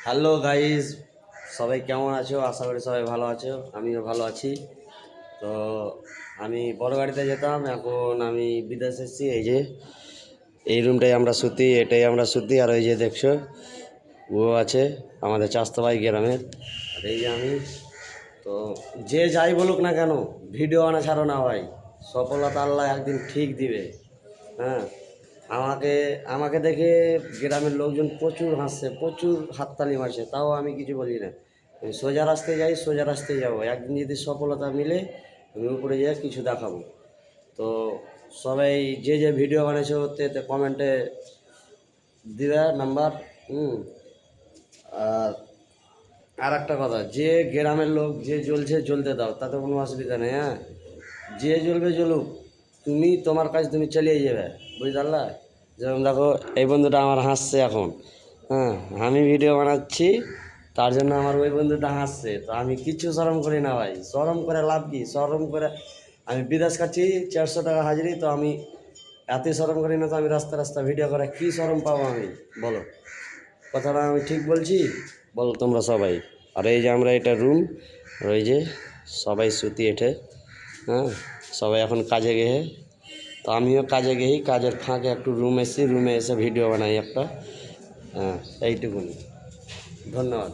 Hello guys, সবাই কেমন আছো? আশা করি সবাই ভালো আছো, আমিও ভালো আছি। তো আমি বড় গাড়িতে যেতাম, এখন আমি বিদেশে এসেছি। এই যে এই রুমটাই আমরা শুতি, এটাই আমরা শুতি। আর ওই যে দেখছো ও আছে আমাদের চাস্তো ভাই গ্রামের। আর এই যে আমি। তো যে যাই বলুক না কেন, ভিডিও আনা ছাড়ো না ভাই, সফলতা আল্লাহ একদিন ঠিক দিবে। হ্যাঁ, আমাকে আমাকে দেখে গ্রামের লোকজন প্রচুর হাসছে, প্রচুর হাততালি মারছে, তাও আমি কিছু বলি না। আমি সোজা রাস্তায় যাই, সোজা রাস্তায় যাবো। একদিন যদি সফলতা মিলে আমি উপরে যাই কিছু দেখাবো। তো সবাই যে যে ভিডিও বানিয়েছে ওতে কমেন্টে দিবে নাম্বার। আর আর একটা কথা, যে গ্রামের লোক যে জ্বলছে জ্বলতে দাও, তাতে কোনো অসুবিধা নেই। হ্যাঁ, যে জ্বলবে জ্বলুক, তুমি তোমার কাজ তুমি চালিয়ে যাবে, বুঝতে পারলা? যেমন দেখো এই বন্ধুটা আমার হাসছে এখন। হ্যাঁ, আমি ভিডিও বানাচ্ছি, তার জন্য আমার ওই বন্ধুটা হাসছে। তো আমি কিচ্ছু শরম করি না ভাই, শরম করে লাভ কি? শরম করে আমি বিদেশ খাচ্ছি 400 টাকা হাজিরি, তো আমি এতই শরম করি না। তো আমি রাস্তা রাস্তা ভিডিও করে কী শরম পাবো আমি? বলো, কথাটা আমি ঠিক বলছি? বলো তোমরা সবাই। আর এই যে আমরা এটা রুম, আর ওই যে সবাই শুতি এঠে। হ্যাঁ, সবাই এখন কাজে গেয়ে। তো আমিও কাজে গেই, কাজের ফাঁকে একটু রুমে এসে ভিডিও বানাই একটা। হ্যাঁ, এইটুকুনি। ধন্যবাদ।